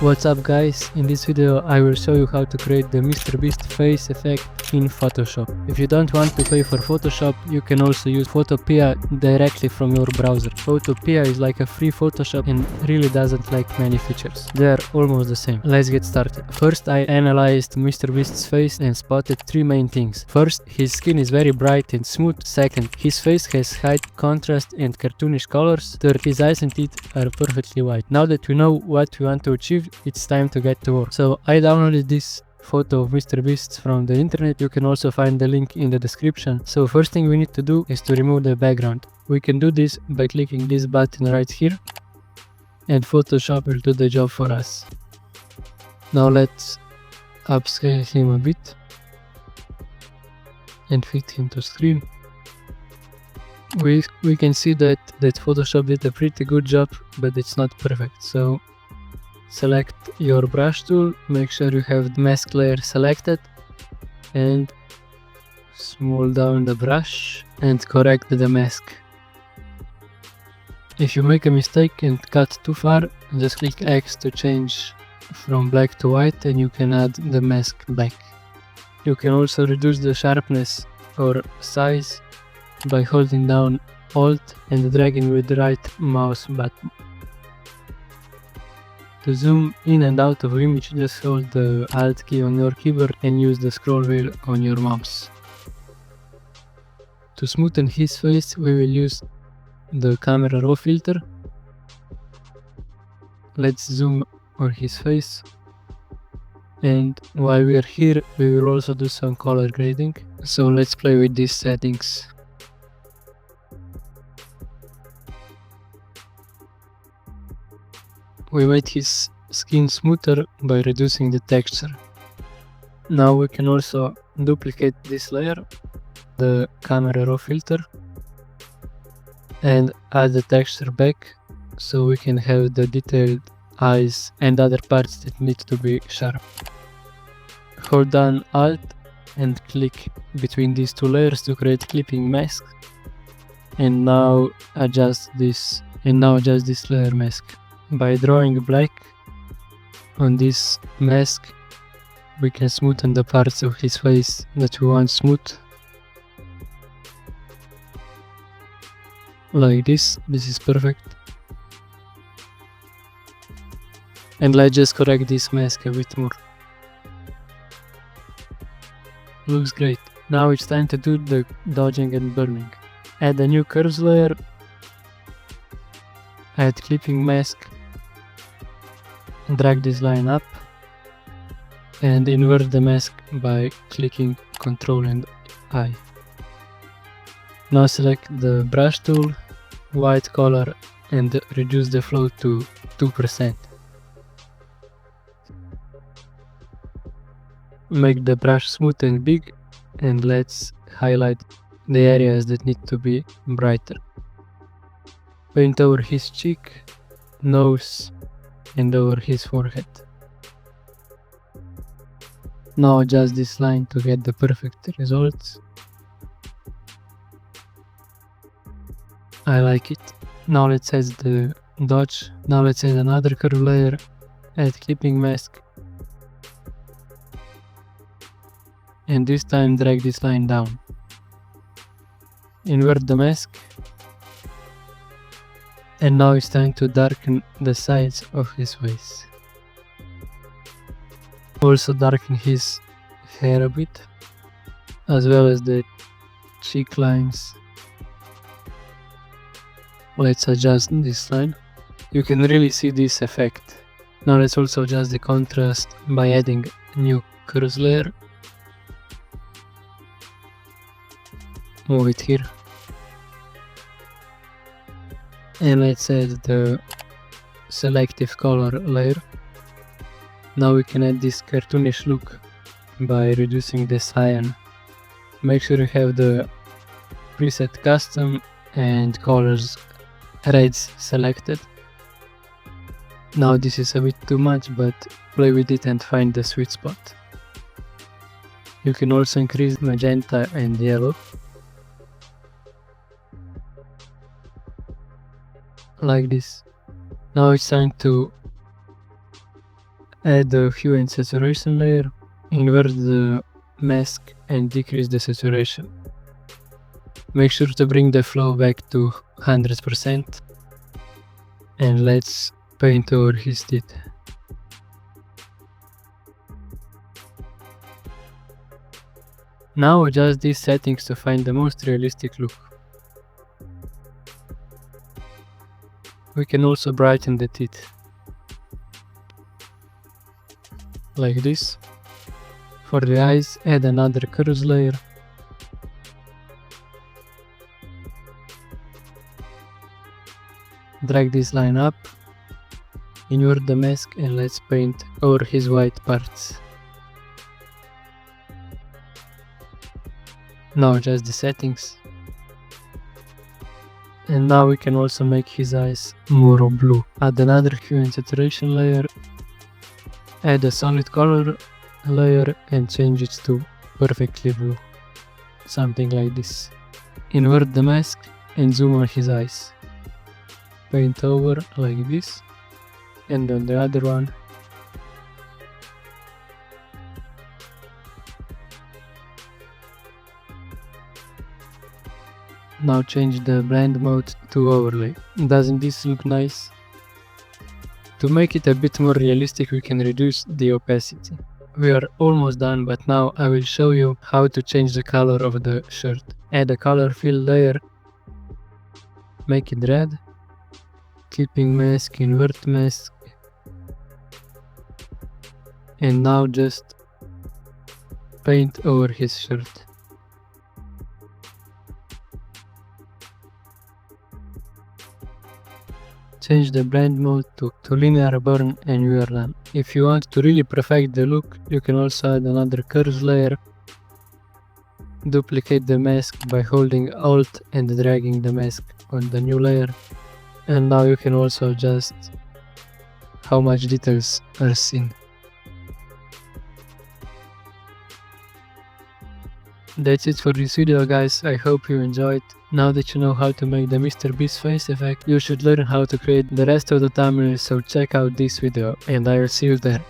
What's up guys, in this video I will show you how to create the MrBeast face effect in Photoshop. If you don't want to pay for Photoshop, you can also use Photopea directly from your browser. Photopea is like a free Photoshop and really doesn't lack many features. They are almost the same. Let's get started. First I analyzed MrBeast's face and spotted three main things. First, his skin is very bright and smooth. Second, his face has high contrast and cartoonish colors. Third, his eyes and teeth are perfectly white. Now that we know what we want to achieve, it's time to get to work. So I downloaded this photo of MrBeast from the internet. You can also find the link in the description. So first thing we need to do is to remove the background. We can do this by clicking this button right here, and Photoshop will do the job for us. Now let's upscale him a bit and fit him to screen. We can see that Photoshop did a pretty good job, but it's not perfect. So select your brush tool, make sure you have the mask layer selected, and smooth down the brush and correct the mask. If you make a mistake and cut too far, just click X to change from black to white and you can add the mask back. You can also reduce the sharpness or size by holding down Alt and dragging with the right mouse button. To zoom in and out of image, just hold the Alt key on your keyboard and use the scroll wheel on your mouse. To smoothen his face, we will use the camera raw filter. Let's zoom on his face. And while we are here, we will also do some color grading. So let's play with these settings. We made his skin smoother by reducing the texture. Now we can also duplicate this layer, the camera raw filter, and add the texture back so we can have the detailed eyes and other parts that need to be sharp. Hold down Alt and click between these two layers to create clipping mask, and now adjust this layer mask. By drawing black on this mask, we can smoothen the parts of his face that we want smooth. Like this is perfect. And let's just correct this mask a bit more. Looks great. Now it's time to do the dodging and burning. Add a new curves layer, add clipping mask, drag this line up, and invert the mask by clicking Ctrl and I. Now select the brush tool, white color, and reduce the flow to 2%. Make the brush smooth and big, and let's highlight the areas that need to be brighter. Paint over his cheek, nose, and over his forehead. Now adjust this line to get the perfect results. I like it. Now let's add the dodge. Now let's add another curve layer, add clipping mask, and this time drag this line down. Invert the mask, and now it's time to darken the sides of his face. Also darken his hair a bit, as well as the cheek lines. Let's adjust this line. You can really see this effect. Now let's also adjust the contrast by adding a new curves layer. Move it here. And let's add the selective color layer. Now we can add this cartoonish look by reducing the cyan. Make sure you have the preset custom and colors reds selected. Now this is a bit too much, but play with it and find the sweet spot. You can also increase magenta and yellow. Like this. Now it's time to Add the hue and saturation layer, invert the mask and decrease the saturation. Make sure to bring the flow back to 100% and let's paint over his teeth. Now adjust these settings to find the most realistic look. We can also brighten the teeth, like this. For the eyes, add another curves layer. Drag this line up, invert the mask and let's paint over his white parts. Now adjust the settings. And now we can also make his eyes more blue. Add another hue and saturation layer. Add a solid color layer and change it to perfectly blue. Something like this. Invert the mask and zoom on his eyes. Paint over like this. And on the other one. Now change the blend mode to overlay. Doesn't this look nice? To make it a bit more realistic, we can reduce the opacity. We are almost done, but now I will show you how to change the color of the shirt. Add a color fill layer. Make it red. Keeping mask, invert mask. And now just paint over his shirt. Change the blend mode to linear burn and you are done. If you want to really perfect the look, you can also add another curves layer. Duplicate the mask by holding Alt and dragging the mask on the new layer. And now you can also adjust how much details are seen. That's it for this video, guys. I hope you enjoyed. Now that you know how to make the MrBeast face effect, you should learn how to create the rest of the thumbnails, so check out this video and I will see you there.